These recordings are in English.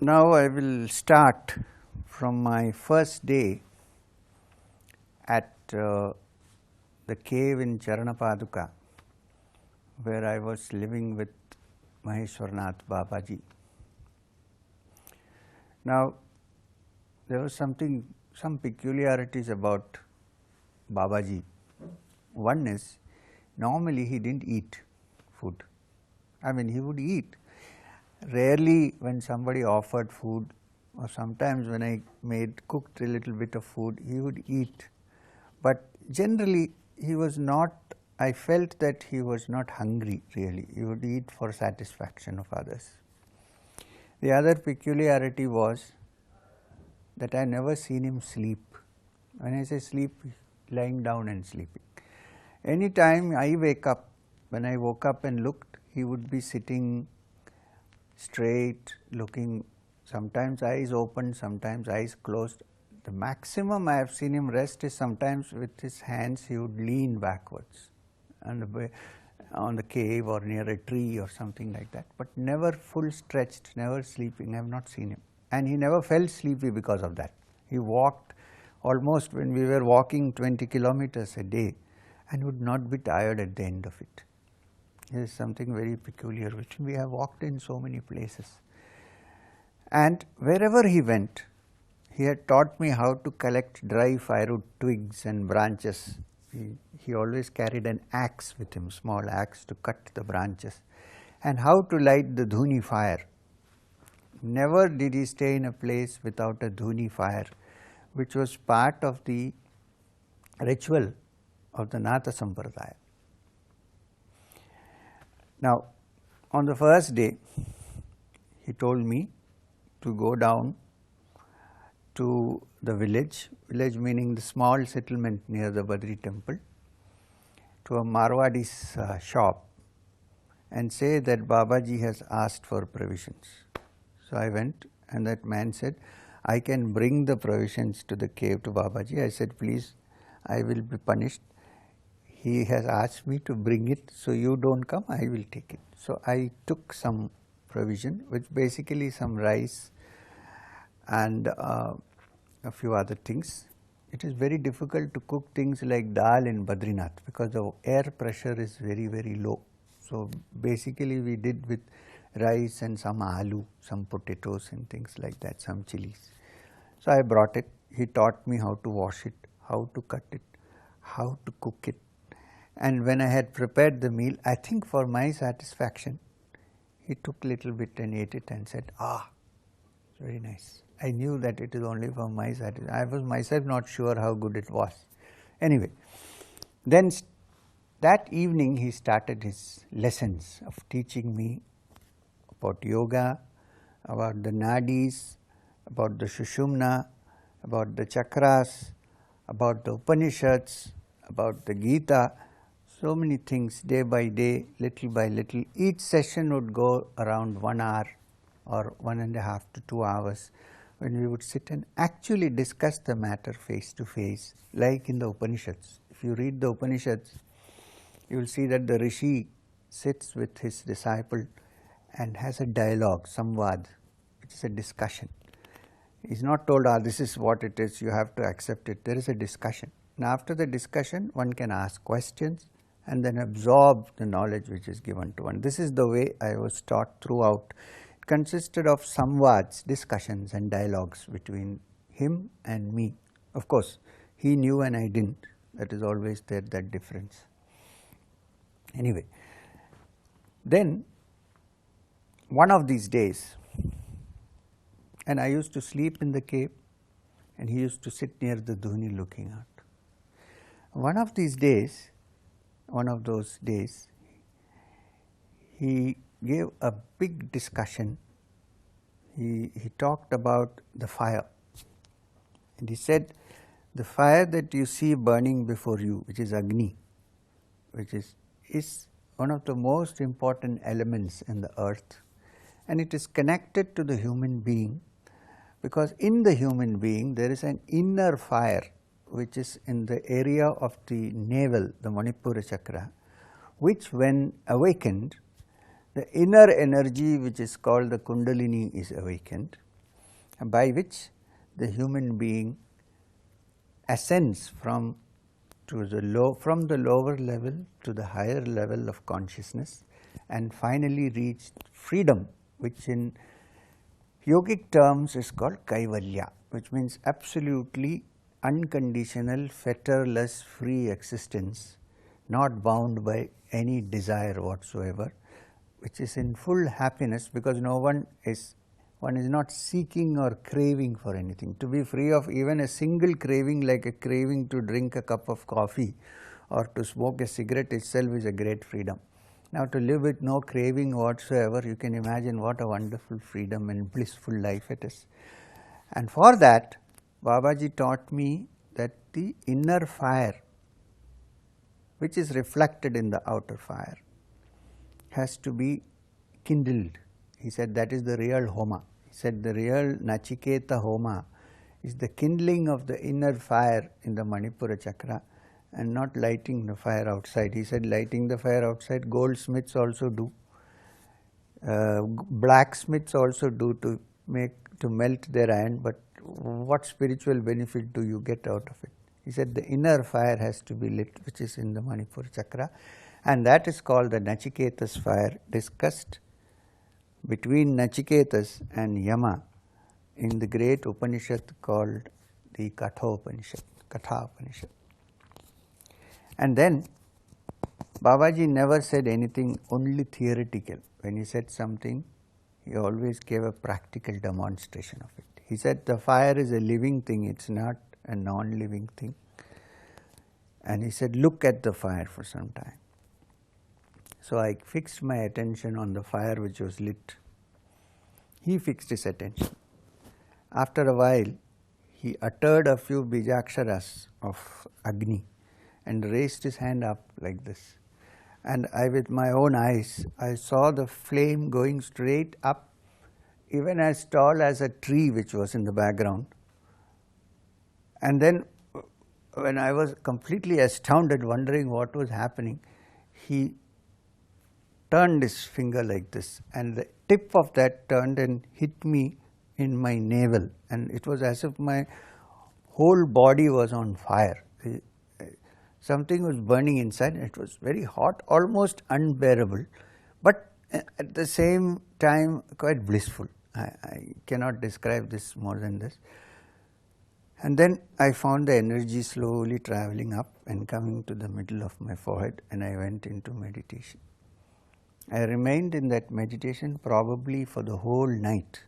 now I will start from my first day at the cave in Charanapaduka, where I was living with Maheshwarnath Babaji. Now, there was some peculiarities about Babaji. One is, normally he didn't eat food. I mean, he would eat. Rarely when somebody offered food, or sometimes when I cooked a little bit of food, he would eat. But generally he was not, I felt that he was not hungry really. He would eat for satisfaction of others. The other peculiarity was that I never seen him sleep. When I say sleep, lying down and sleeping. Any time I wake up, when I woke up and looked, he would be sitting straight, looking, sometimes eyes open, sometimes eyes closed. The maximum I have seen him rest is sometimes with his hands he would lean backwards on the cave or near a tree or something like that, but never full stretched, never sleeping. I have not seen him. And he never felt sleepy because of that. He walked almost, when we were walking 20 kilometers a day, and would not be tired at the end of it. It is something very peculiar which we have walked in so many places. And wherever he went, he had taught me how to collect dry firewood twigs and branches. He always carried an axe with him, small axe to cut the branches, and how to light the dhuni fire. Never did he stay in a place without a dhuni fire, which was part of the ritual of the Natha Sampradaya. Now, on the first day, he told me to go down to the village meaning the small settlement near the Badri temple, to a Marwadi's shop and say that Babaji has asked for provisions. So I went, and that man said, I can bring the provisions to the cave to Babaji. I said, please, I will be punished. He has asked me to bring it, so you don't come, I will take it. So I took some provision, which basically some rice and a few other things. It is very difficult to cook things like dal in Badrinath because the air pressure is very, very low. So basically we did with rice and some aloo, some potatoes and things like that, some chilies. So I brought it. He taught me how to wash it, how to cut it, how to cook it. And when I had prepared the meal, I think for my satisfaction, he took a little bit and ate it and said, it's very nice. I knew that it is only for my satisfaction. I was myself not sure how good it was. Anyway, then that evening he started his lessons of teaching me about yoga, about the nadis, about the Shushumna, about the chakras, about the Upanishads, about the Gita. So many things, day by day, little by little. Each session would go around 1 hour or 1.5 to 2 hours, when we would sit and actually discuss the matter face to face, like in the Upanishads. If you read the Upanishads, you will see that the Rishi sits with his disciple and has a dialogue, samvad, which is a discussion. He is not told, this is what it is, you have to accept it. There is a discussion. And after the discussion, one can ask questions and then absorb the knowledge which is given to one. This is the way I was taught throughout. It consisted of samvads, discussions and dialogues between him and me. Of course, he knew and I didn't. That is always there, that difference. Anyway, then one of these days, and I used to sleep in the cave and he used to sit near the dhuni looking out. One of those days, he gave a big discussion. He talked about the fire, and he said, the fire that you see burning before you, which is Agni, which is one of the most important elements in the earth, and it is connected to the human being, because in the human being there is an inner fire which is in the area of the navel, the Manipura chakra, which when awakened, the inner energy which is called the Kundalini is awakened, by which the human being ascends from the lower level to the higher level of consciousness and finally reach freedom, which in yogic terms is called kaivalya, which means absolutely unconditional, fetterless, free existence, not bound by any desire whatsoever, which is in full happiness, because one is not seeking or craving for anything. To be free of even a single craving, like a craving to drink a cup of coffee or to smoke a cigarette itself, is a great freedom. Now, to live with no craving whatsoever, you can imagine what a wonderful freedom and blissful life it is. And for that, Babaji taught me that the inner fire, which is reflected in the outer fire, has to be kindled. He said that is the real Homa. He said the real Nachiketa Homa is the kindling of the inner fire in the Manipura chakra and not lighting the fire outside. He said lighting the fire outside, goldsmiths also do, blacksmiths also do to melt their iron, but what spiritual benefit do you get out of it? He said the inner fire has to be lit, which is in the Manipura chakra, and that is called the Nachiketas fire, discussed between Nachiketas and Yama in the great Upanishad called the Katha Upanishad. And then Babaji never said anything only theoretical. When he said something, he always gave a practical demonstration of it. He said the fire is a living thing, it's not a non-living thing. And he said, look at the fire for some time. So I fixed my attention on the fire which was lit. He fixed his attention. After a while, he uttered a few bijaksharas of Agni and raised his hand up like this. And I, with my own eyes, I saw the flame going straight up, even as tall as a tree which was in the background. And then when I was completely astounded, wondering what was happening, he turned his finger like this, and the tip of that turned and hit me in my navel, and it was as if my whole body was on fire. Something was burning inside, and it was very hot, almost unbearable, but at the same time quite blissful. I cannot describe this more than this. And then I found the energy slowly traveling up and coming to the middle of my forehead, and I went into meditation. I remained in that meditation probably for the whole night,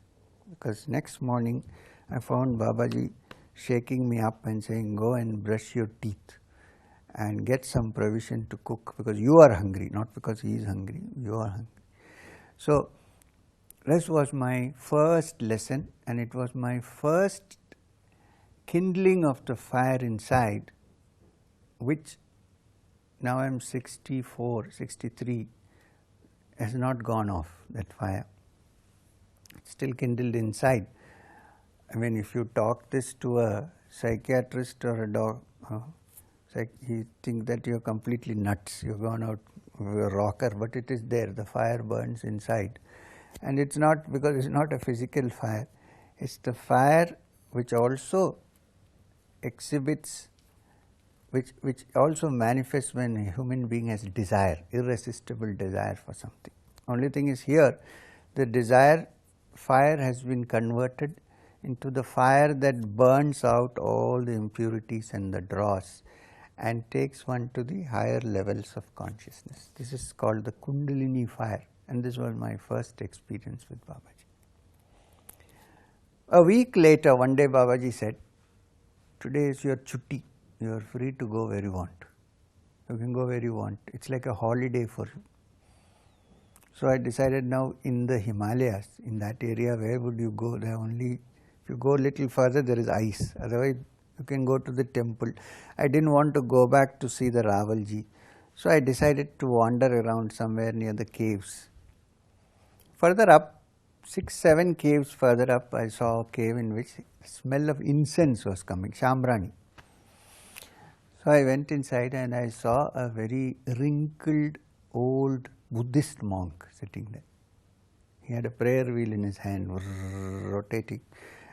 because next morning I found Babaji shaking me up and saying, go and brush your teeth and get some provision to cook, because you are hungry, not because he is hungry, you are hungry. So this was my first lesson, and it was my first kindling of the fire inside, which now I am 64, 63, has not gone off, that fire. It's still kindled inside. I mean, if you talk this to a psychiatrist or a doctor, he thinks that you're completely nuts, you've gone out of a rocker, but it is there, the fire burns inside. And it's not, because it's not a physical fire, it's the fire which also exhibits, which also manifests when a human being has desire, irresistible desire for something. Only thing is here, the desire fire has been converted into the fire that burns out all the impurities and the dross and takes one to the higher levels of consciousness. This is called the Kundalini Fire, and this was my first experience with Babaji. A week later, one day Babaji said, today is your chutti, you are free to go where you want. You can go where you want. It's like a holiday for you. So I decided now in the Himalayas, in that area, where would you go? There only, if you go a little further, there is ice. Otherwise, you can go to the temple. I didn't want to go back to see the Ravalji. So I decided to wander around somewhere near the caves. Further up, 6-7 caves further up, I saw a cave in which the smell of incense was coming, Shambrani. So I went inside and I saw a very wrinkled old Buddhist monk sitting there. He had a prayer wheel in his hand, rotating,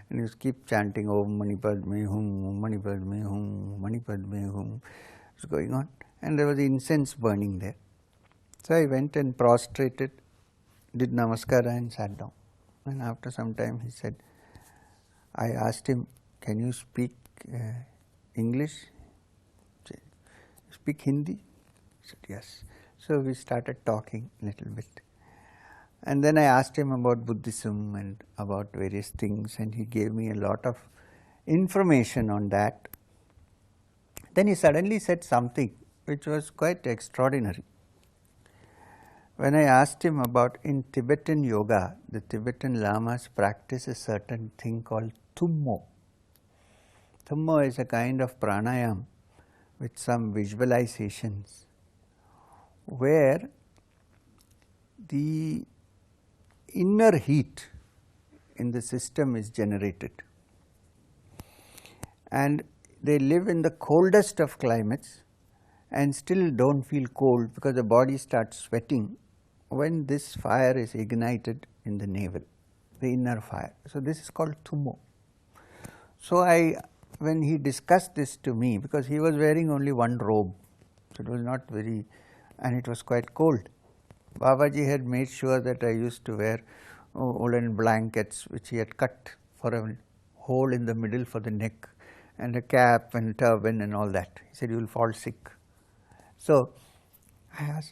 and he was keep chanting Om Mani Padme Hum, Om Mani Padme Hum, Om Mani Padme Hum. It was going on, and there was incense burning there. So I went and prostrated, did namaskara and sat down. And after some time he said, I asked him, can you speak English? He said, speak Hindi? He said, yes. So we started talking a little bit. And then I asked him about Buddhism and about various things, and he gave me a lot of information on that. Then he suddenly said something which was quite extraordinary. When I asked him about in Tibetan yoga, the Tibetan lamas practice a certain thing called Tummo. Tummo is a kind of pranayam with some visualizations where the inner heat in the system is generated. And they live in the coldest of climates and still don't feel cold because the body starts sweating when this fire is ignited in the navel, the inner fire. So this is called Tummo. So when he discussed this to me, because he was wearing only one robe, so it was not very, and it was quite cold. Babaji had made sure that I used to wear woolen blankets which he had cut for a hole in the middle for the neck, and a cap and turban and all that. He said, you will fall sick. So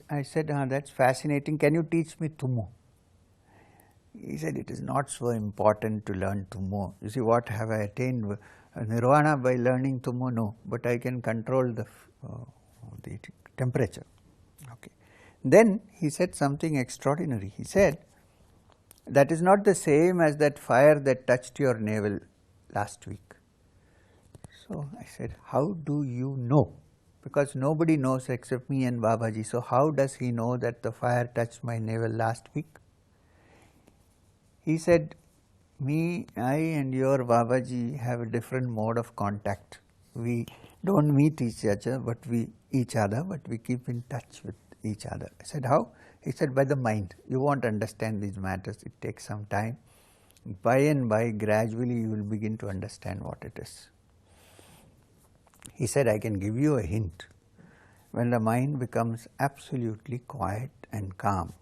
I said, that's fascinating, can you teach me Tummo? He said, it is not so important to learn Tummo. You see, what have I attained? Nirvana by learning Tummo? No, but I can control the temperature. Okay. Then he said something extraordinary. He said, that is not the same as that fire that touched your navel last week. So I said, how do you know? Because nobody knows except me and Babaji. So how does he know that the fire touched my navel last week? He said, I and your Babaji have a different mode of contact. We don't meet each other, but we keep in touch with each other. I said, how? He said, by the mind. You won't understand these matters. It takes some time. By and by, gradually you will begin to understand what it is. He said, I can give you a hint. When the mind becomes absolutely quiet and calm,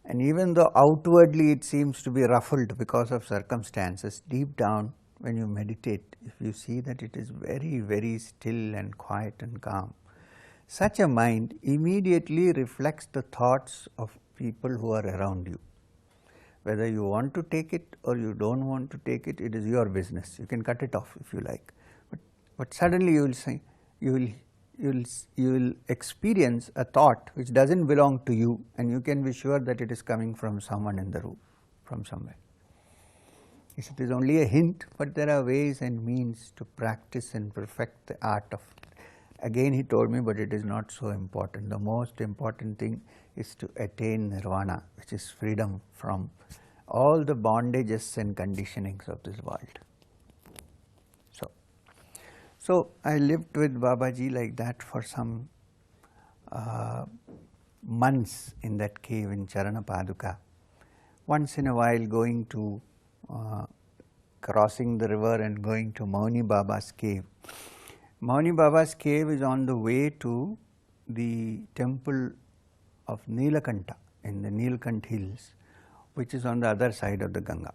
and even though outwardly it seems to be ruffled because of circumstances, deep down when you meditate, if you see that it is very, very still and quiet and calm, such a mind immediately reflects the thoughts of people who are around you. Whether you want to take it or you don't want to take it, it is your business. You can cut it off if you like. But suddenly you will say, you will experience a thought which doesn't belong to you, and you can be sure that it is coming from someone in the room, from somewhere. He said, it is only a hint, but there are ways and means to practice and perfect the art of. Again he told me, but it is not so important. The most important thing is to attain nirvana, which is freedom from all the bondages and conditionings of this world. So I lived with Babaji like that for some months in that cave in Charana Paduka. Once in a while going to crossing the river and going to Mauni Baba's cave. Mauni Baba's cave is on the way to the temple of Nilakanta in the Nilkant hills, which is on the other side of the Ganga.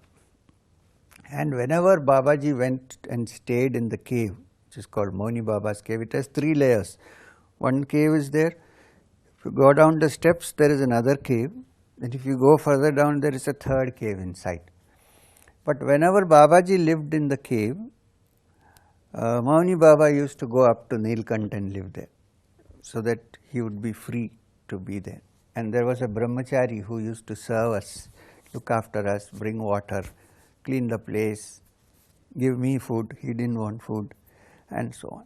And whenever Babaji went and stayed in the cave, which is called Mauni Baba's cave, it has 3 layers. One cave is there. If you go down the steps, there is another cave. And if you go further down, there is a 3rd cave inside. But whenever Babaji lived in the cave, Mauni Baba used to go up to Nilkant and live there, so that he would be free to be there. And there was a brahmachari who used to serve us, look after us, bring water, clean the place, give me food. He didn't want food, and so on.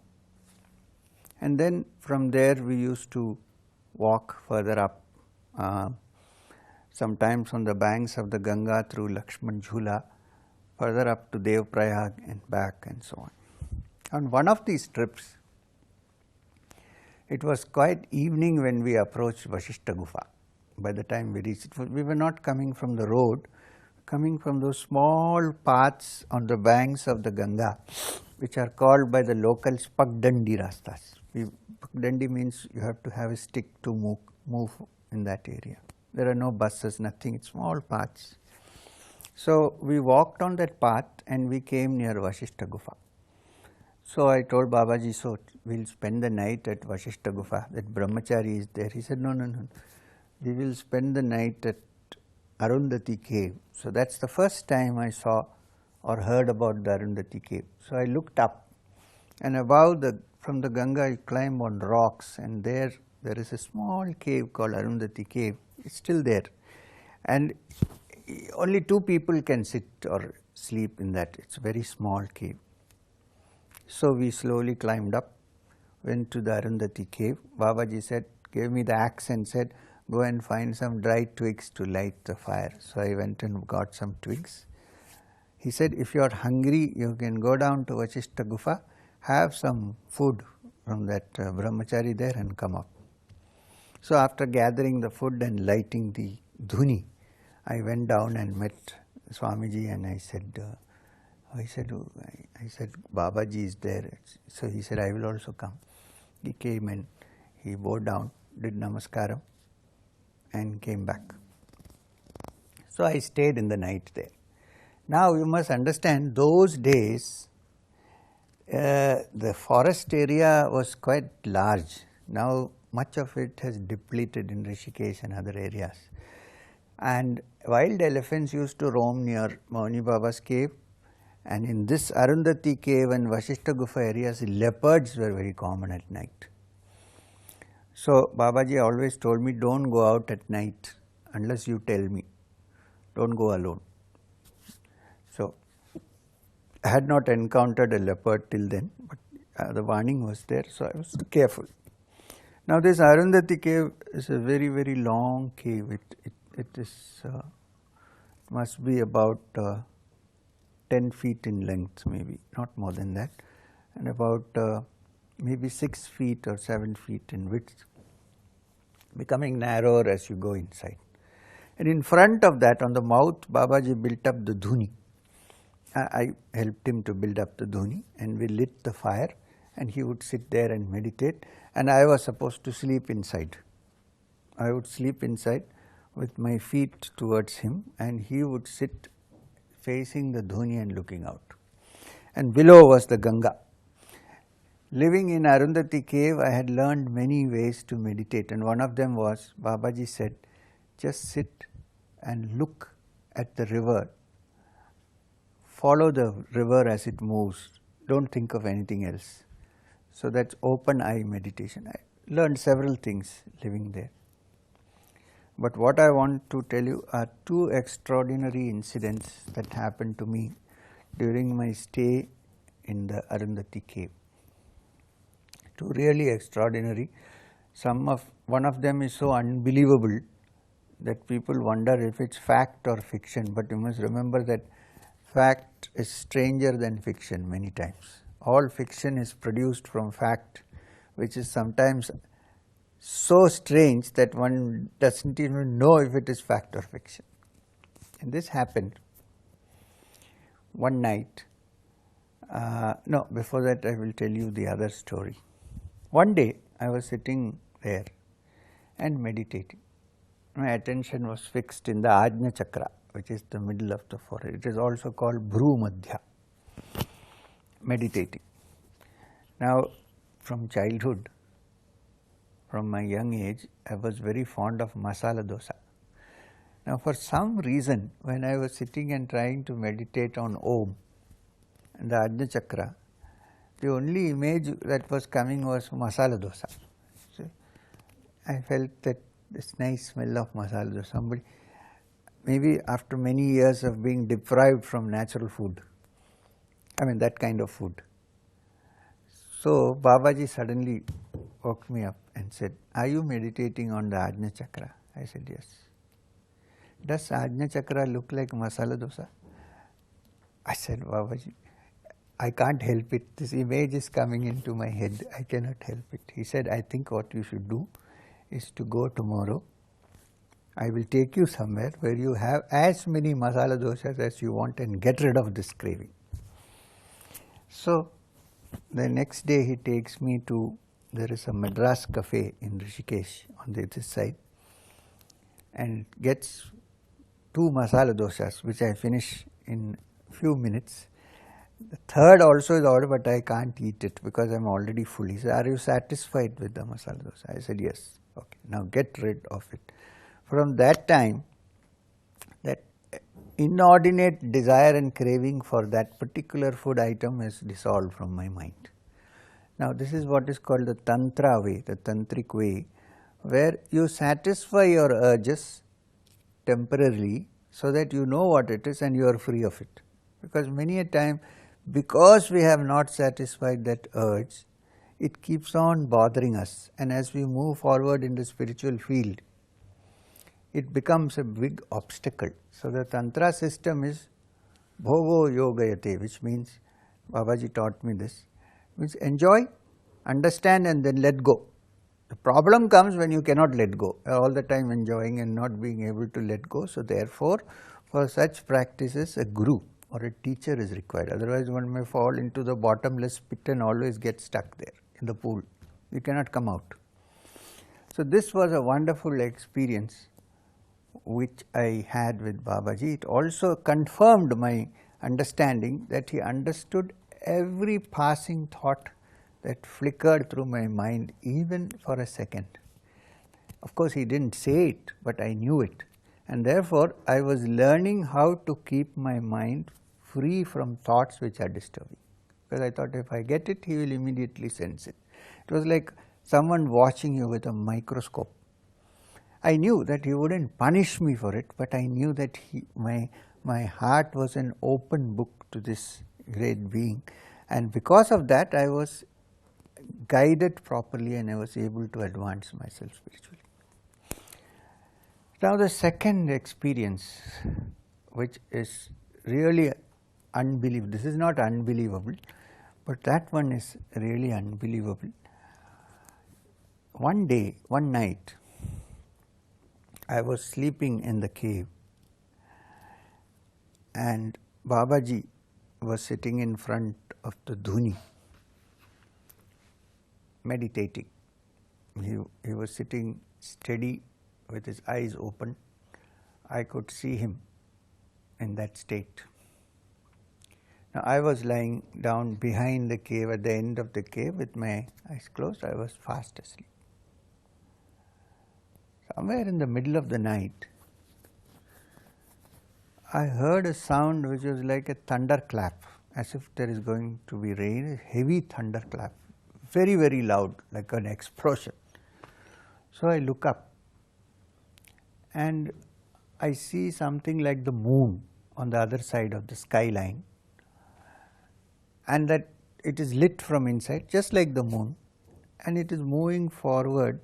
And then from there we used to walk further up, sometimes on the banks of the Ganga through Lakshman Jhula, further up to Dev Prayag and back, and so on. On one of these trips, it was quite evening when we approached Vashishta Gufa. By the time we reached, we were not coming from the road, coming from those small paths on the banks of the Ganga, which are called by the locals Pagdandi rastas. Pagdandi means you have to have a stick to move in that area. There are no buses, nothing, it's small paths. So we walked on that path and we came near Vashishta Gufa. So I told Babaji, so we'll spend the night at Vashishta Gufa, that Brahmachari is there. He said, no, we will spend the night at Arundhati cave. So that's the first time I saw or heard about the Arundhati cave. So I looked up, and from the Ganga you climb on rocks, and there is a small cave called Arundhati cave. It's still there, and only 2 people can sit or sleep in that. It's a very small cave. So we slowly climbed up, went to the Arundhati cave. Babaji said, gave me the axe and said, go and find some dry twigs to light the fire. So I went and got some twigs. He said, if you are hungry, you can go down to Vashishta Gufa, have some food from that brahmachari there and come up. So after gathering the food and lighting the dhuni, I went down and met Swamiji, and I said, Babaji is there. So he said, I will also come. He came and he bowed down, did namaskaram, and came back. So I stayed in the night there. Now you must understand, those days the forest area was quite large. Now much of it has depleted in Rishikesh and other areas. And wild elephants used to roam near Mauni Baba's cave, and in this Arundhati cave and Vashishta Gufa areas, leopards were very common at night. So Babaji always told me, don't go out at night unless you tell me. Don't go alone. So I had not encountered a leopard till then, but the warning was there, so I was careful. Now this Arundhati cave is a very, very long cave. It must be about 10 feet in length, maybe, not more than that, and about maybe 6 feet or 7 feet in width, becoming narrower as you go inside. And in front of that, on the mouth, Babaji built up the dhuni. I helped him to build up the dhuni, and we lit the fire, and he would sit there and meditate, and I was supposed to sleep inside. I would sleep inside with my feet towards him, and he would sit facing the dhuni and looking out. And below was the Ganga. Living in Arundhati cave, I had learned many ways to meditate, and one of them was, Babaji said, just sit and look at the river. Follow the river as it moves. Don't think of anything else. So that's open eye meditation. I learned several things living there. But what I want to tell you are 2 extraordinary incidents that happened to me during my stay in the Arundhati cave. 2 really extraordinary. One of them is so unbelievable that people wonder if it's fact or fiction, but you must remember that fact is stranger than fiction many times. All fiction is produced from fact, which is sometimes so strange that one doesn't even know if it is fact or fiction. And this happened one night. No, before that I will tell you the other story. One day I was sitting there and meditating. My attention was fixed in the Ajna Chakra, which is the middle of the forehead. It is also called Bhru Madhya, meditating. Now, from childhood, from my young age, I was very fond of masala dosa. Now, for some reason, when I was sitting and trying to meditate on Om and the Ajna Chakra, the only image that was coming was masala dosa. So, I felt that this nice smell of masala dosa. Somebody, maybe after many years of being deprived from natural food, that kind of food. So Babaji suddenly woke me up and said, are you meditating on the Ajna Chakra? I said, yes. Does Ajna Chakra look like masala dosa? I said, Babaji, I can't help it. This image is coming into my head. I cannot help it. He said, I think what you should do is to go tomorrow I will take you somewhere where you have as many masala doshas as you want and get rid of this craving. So the next day he takes me to, there is a Madras cafe in Rishikesh on this side, and gets 2 masala doshas, which I finish in few minutes. The third also is ordered, but I can't eat it because I am already full. He said, "Are you satisfied with the masala dosa?" I said, "Yes." "Okay, now get rid of it." From that time, that inordinate desire and craving for that particular food item is dissolved from my mind. Now, this is what is called the Tantra way, the Tantric way, where you satisfy your urges temporarily so that you know what it is and you are free of it. Because many a time, because we have not satisfied that urge, it keeps on bothering us, and as we move forward in the spiritual field, it becomes a big obstacle. So the Tantra system is Bhogo Yogayate, which means, Babaji taught me this, means enjoy, understand and then let go. The problem comes when you cannot let go, all the time enjoying and not being able to let go. So therefore, for such practices, a guru or a teacher is required. Otherwise, one may fall into the bottomless pit and always get stuck there in the pool. You cannot come out. So this was a wonderful experience which I had with Babaji. It also confirmed my understanding that he understood every passing thought that flickered through my mind, even for a second. Of course, he didn't say it, but I knew it. And therefore, I was learning how to keep my mind free from thoughts which are disturbing. Because I thought if I get it, he will immediately sense it. It was like someone watching you with a microscope. I knew that he wouldn't punish me for it, but I knew that my heart was an open book to this great being. And because of that, I was guided properly and I was able to advance myself spiritually. Now the second experience, which is really unbelievable, this is not unbelievable, but that one is really unbelievable. One day, one night, I was sleeping in the cave and Babaji was sitting in front of the dhuni, meditating. He was sitting steady with his eyes open. I could see him in that state. Now I was lying down behind the cave, at the end of the cave, with my eyes closed. I was fast asleep. Somewhere in the middle of the night, I heard a sound which was like a thunderclap, as if there is going to be rain, a heavy thunderclap, very, very loud, like an explosion. So I look up and I see something like the moon on the other side of the skyline, and that it is lit from inside, just like the moon, and it is moving forward,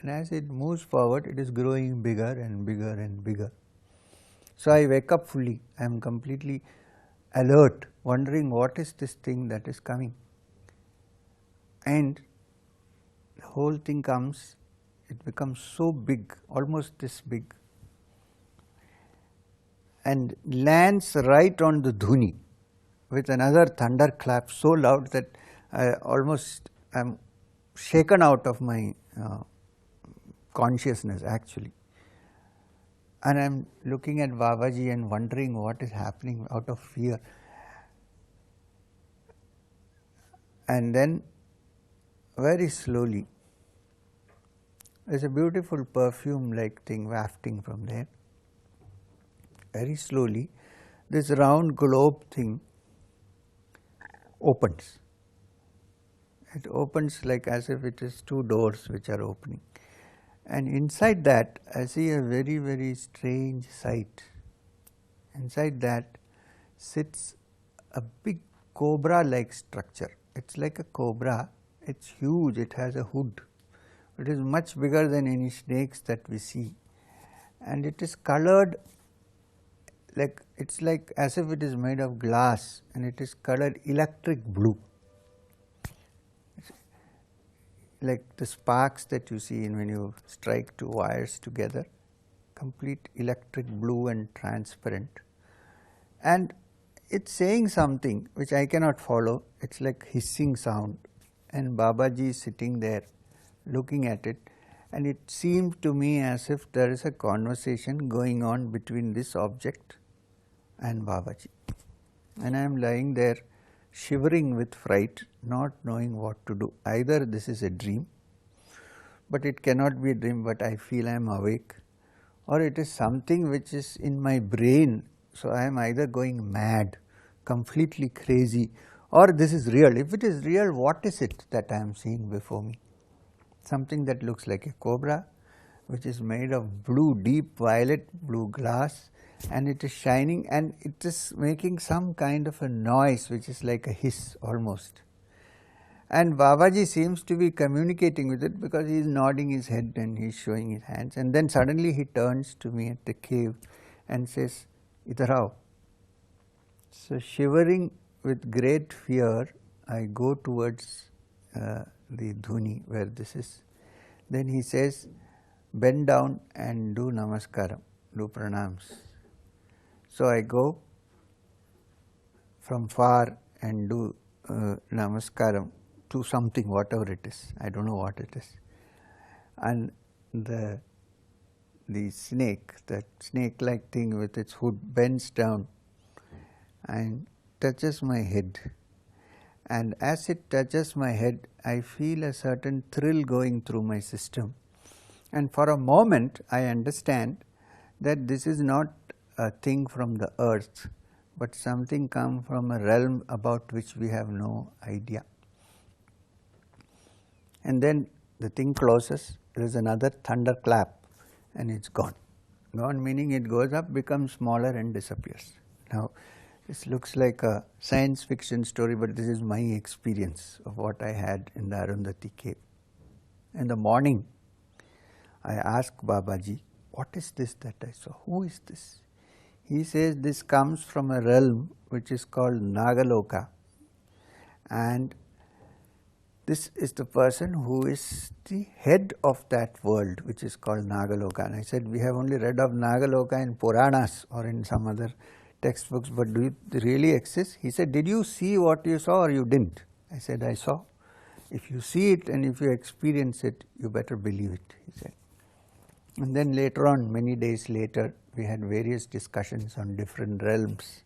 and as it moves forward, it is growing bigger and bigger and bigger. So I wake up fully. I am completely alert, wondering what is this thing that is coming. And the whole thing comes, it becomes so big, almost this big, and lands right on the dhuni with another thunderclap so loud that I almost am shaken out of my consciousness actually. And I am looking at Babaji and wondering what is happening out of fear. And then very slowly, there is a beautiful perfume-like thing wafting from there. Very slowly, this round globe thing opens. It opens like as if it is 2 doors which are opening. And inside that, I see a very, very strange sight. Inside that sits a big cobra-like structure. It's like a cobra. It's huge. It has a hood. It is much bigger than any snakes that we see. And it is colored like, it's like as if it is made of glass, and it is colored electric blue. Like the sparks that you see when you strike 2 wires together, complete electric blue and transparent, and it's saying something which I cannot follow. It's like hissing sound, and Babaji is sitting there looking at it, and it seemed to me as if there is a conversation going on between this object and Babaji, and I am lying there shivering with fright, not knowing what to do. Either this is a dream, but it cannot be a dream, but I feel I am awake, or it is something which is in my brain. So I am either going mad, completely crazy, or this is real. If it is real, what is it that I am seeing before me? Something that looks like a cobra, which is made of blue, deep violet blue glass, and it is shining, and it is making some kind of a noise which is like a hiss almost. And Babaji seems to be communicating with it because he is nodding his head and he is showing his hands, and then suddenly he turns to me at the cave and says, "Idhar aao." So shivering with great fear, I go towards the dhuni where this is. Then he says, "Bend down and do namaskaram, do pranams." So I go from far and do namaskaram to something, whatever it is. I don't know what it is. And the snake, that snake-like thing with its hood, bends down and touches my head. And as it touches my head, I feel a certain thrill going through my system. And for a moment, I understand that this is not a thing from the earth, but something come from a realm about which we have no idea. And then the thing closes, there is another thunderclap, and it's gone. Gone meaning it goes up, becomes smaller and disappears. Now, this looks like a science fiction story, but this is my experience of what I had in the Arundhati cave. In the morning, I asked Babaji, "What is this that I saw? Who is this?" He says this comes from a realm which is called Nagaloka, and this is the person who is the head of that world which is called Nagaloka. And I said, "We have only read of Nagaloka in Puranas or in some other textbooks, but do it really exist?" He said, "Did you see what you saw or you didn't?" I said, "I saw." "If you see it and if you experience it, you better believe it," he said. And then later on, many days later, we had various discussions on different realms.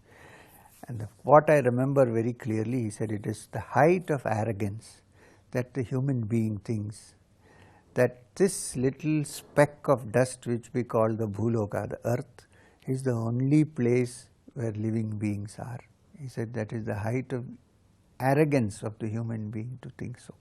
And what I remember very clearly, he said, it is the height of arrogance that the human being thinks that this little speck of dust which we call the Bhuloka, the earth, is the only place where living beings are. He said that is the height of arrogance of the human being to think so.